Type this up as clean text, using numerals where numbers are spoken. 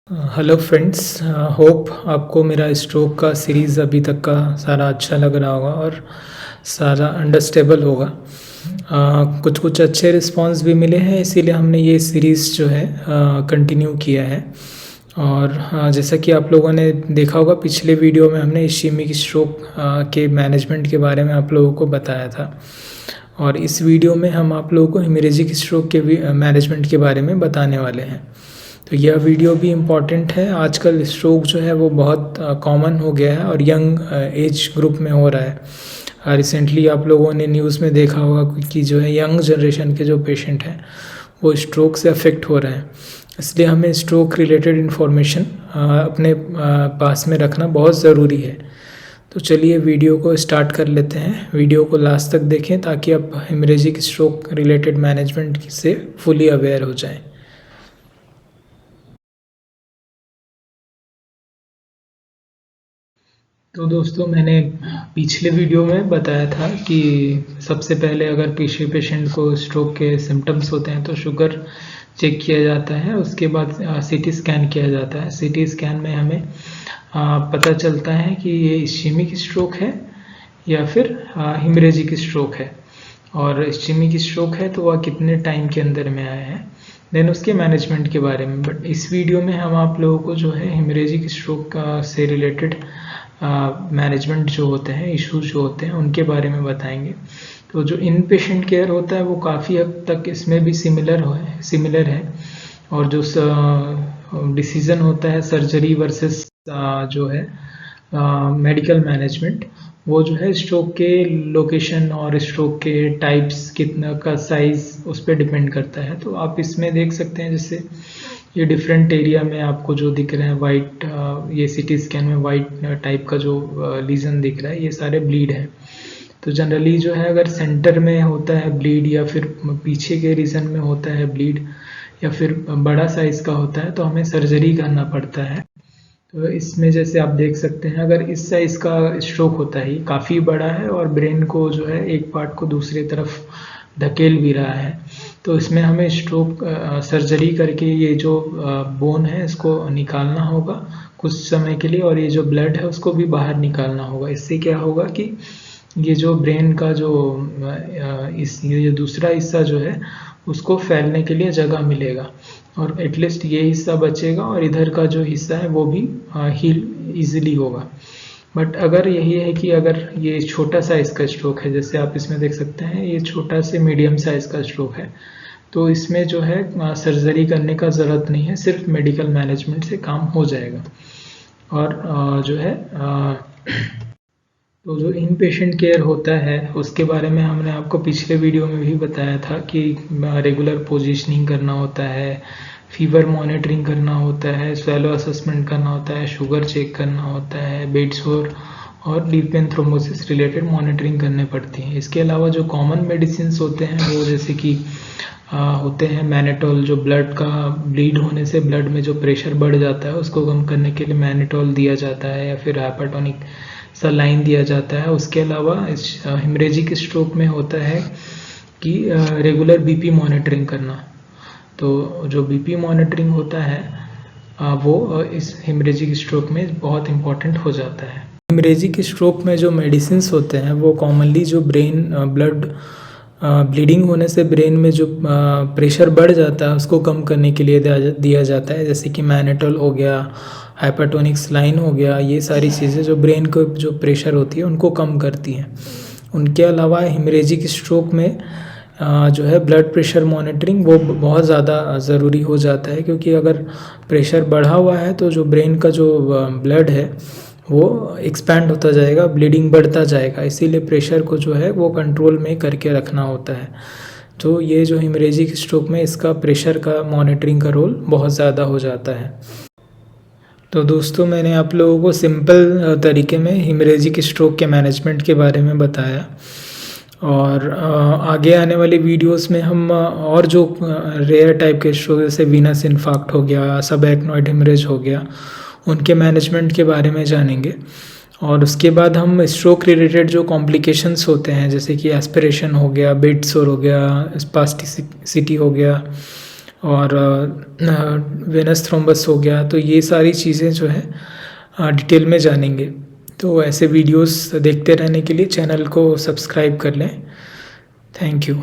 Hello friends, hope आपको मेरा stroke का सीरीज़ अभी तक का सारा अच्छा लग रहा होगा और सारा अंडरस्टेबल होगा। कुछ कुछ अच्छे रिस्पांस भी मिले हैं, इसीलिए हमने ये सीरीज़ जो है कंटिन्यू किया है। और जैसा कि आप लोगों ने देखा होगा, पिछले वीडियो में हमने इश्केमिक स्ट्रोक के मैनेजमेंट के बारे में आप लोगों को बताया था, और इस वीडियो में हम आप लोगों को हेमरेजिक स्ट्रोक के मैनेजमेंट के बारे में बताने वाले हैं। तो यह वीडियो भी इम्पॉर्टेंट है। आजकल स्ट्रोक जो है वो बहुत कॉमन हो गया है और यंग एज ग्रुप में हो रहा है। रिसेंटली आप लोगों ने न्यूज़ में देखा होगा कि जो है यंग जनरेशन के जो पेशेंट हैं वो स्ट्रोक से अफेक्ट हो रहे हैं। इसलिए हमें स्ट्रोक रिलेटेड इन्फॉर्मेशन अपने पास में रखना बहुत ज़रूरी है। तो चलिए वीडियो को स्टार्ट कर लेते हैं। वीडियो को लास्ट तक देखें ताकि आप हेमरेजिक स्ट्रोक रिलेटेड मैनेजमेंट से फुली अवेयर हो जाएं। तो दोस्तों, मैंने पिछले वीडियो में बताया था कि सबसे पहले अगर पेशेंट को स्ट्रोक के सिम्टम्स होते हैं तो शुगर चेक किया जाता है। उसके बाद सीटी स्कैन किया जाता है। सीटी स्कैन में हमें पता चलता है कि ये इश्केमिक स्ट्रोक है या फिर हेमरेजिक स्ट्रोक है। और इश्केमिक स्ट्रोक है तो वह कितने टाइम के अंदर में आया है, देन उसके मैनेजमेंट के बारे में। बट इस वीडियो में हम आप लोगों को जो है हेमरेजिक स्ट्रोक से रिलेटेड मैनेजमेंट जो होते हैं, इश्यूज जो होते हैं, उनके बारे में बताएंगे। तो जो इन पेशेंट केयर होता है वो काफ़ी हद तक इसमें भी सिमिलर है। और जो डिसीजन होता है सर्जरी वर्सेस जो है मेडिकल मैनेजमेंट, वो जो है स्ट्रोक के लोकेशन और स्ट्रोक के टाइप्स, कितना का साइज, उस पर डिपेंड करता है। तो आप इसमें देख सकते हैं, जैसे ये डिफरेंट एरिया में आपको जो दिख रहे हैं वाइट, ये सीटी स्कैन में वाइट टाइप का जो लीजन दिख रहा है, ये सारे ब्लीड है। तो जनरली जो है अगर सेंटर में होता है ब्लीड या फिर पीछे के रीजन में होता है ब्लीड या फिर बड़ा साइज का होता है तो हमें सर्जरी करना पड़ता है। तो इसमें जैसे आप देख सकते हैं, अगर इस साइज का स्ट्रोक होता है, काफ़ी बड़ा है और ब्रेन को जो है एक पार्ट को दूसरी तरफ धकेल भी रहा है, तो इसमें हमें स्ट्रोक सर्जरी करके ये जो बोन है इसको निकालना होगा कुछ समय के लिए, और ये जो ब्लड है उसको भी बाहर निकालना होगा। इससे क्या होगा कि ये जो ब्रेन का जो ये दूसरा हिस्सा जो है उसको फैलने के लिए जगह मिलेगा, और एटलीस्ट ये हिस्सा बचेगा और इधर का जो हिस्सा है वो भी हील इजीली होगा। बट अगर यही है कि अगर ये छोटा साइज का स्ट्रोक है, जैसे आप इसमें देख सकते हैं ये छोटा से मीडियम साइज का स्ट्रोक है, तो इसमें जो है सर्जरी करने का ज़रूरत नहीं है, सिर्फ मेडिकल मैनेजमेंट से काम हो जाएगा। और जो है तो जो इन पेशेंट केयर होता है उसके बारे में हमने आपको पिछले वीडियो में भी बताया था कि रेगुलर पोजीशनिंग करना होता है, फीवर मॉनिटरिंग करना होता है, स्वेलो असेसमेंट करना होता है, शुगर चेक करना होता है, बेड सोर और deep vein thrombosis related monitoring करने पड़ती है। इसके अलावा जो कॉमन मेडिसिन होते हैं वो जैसे कि होते हैं मैनेटोल, जो ब्लड का ब्लीड होने से ब्लड में जो प्रेशर बढ़ जाता है उसको कम करने के लिए मैनेटोल दिया जाता है, या फिर हाइपरटोनिक सलाइन दिया जाता है। उसके अलावा हेमरेजिक स्ट्रोक में होता है कि रेगुलर बीपी मॉनिटरिंग करना। तो जो बीपी मॉनिटरिंग होता है वो इस हेमरेजिक स्ट्रोक में बहुत इम्पॉर्टेंट हो जाता है। हेमरेजिक स्ट्रोक में जो मेडिसिन्स होते हैं वो कॉमनली जो ब्रेन ब्लड ब्लीडिंग होने से ब्रेन में जो प्रेशर बढ़ जाता है उसको कम करने के लिए दिया जाता है, जैसे कि मैनेटोल हो गया, हाइपरटोनिक सलाइन हो गया। ये सारी चीज़ें जो ब्रेन को जो प्रेशर होती है उनको कम करती हैं। उनके अलावा हेमरेजिक स्ट्रोक में जो है ब्लड प्रेशर मॉनिटरिंग वो बहुत ज़्यादा ज़रूरी हो जाता है, क्योंकि अगर प्रेशर बढ़ा हुआ है तो जो ब्रेन का जो ब्लड है वो एक्सपैंड होता जाएगा, ब्लीडिंग बढ़ता जाएगा, इसीलिए प्रेशर को जो है वो कंट्रोल में करके रखना होता है। तो ये जो हेमरेजिक स्ट्रोक में इसका प्रेशर का मॉनिटरिंग का रोल बहुत ज़्यादा हो जाता है। तो दोस्तों, मैंने आप लोगों को सिंपल तरीके में हेमरेजिक स्ट्रोक के मैनेजमेंट के बारे में बताया, और आगे आने वाली वीडियोस में हम और जो रेयर टाइप के स्ट्रोक जैसे वीनस इन्फार्क्ट हो गया, सब एक्नॉइड हेमरेज हो गया, उनके मैनेजमेंट के बारे में जानेंगे। और उसके बाद हम स्ट्रोक रिलेटेड जो कॉम्प्लिकेशंस होते हैं, जैसे कि एस्पिरेशन हो गया, बेड सोर हो गया, स्पास्टिसिटी हो गया, और वेनस थ्रोम्बस हो गया। तो ये सारी चीज़ें जो है डिटेल में जानेंगे। तो ऐसे वीडियोस देखते रहने के लिए चैनल को सब्सक्राइब कर लें। Thank you.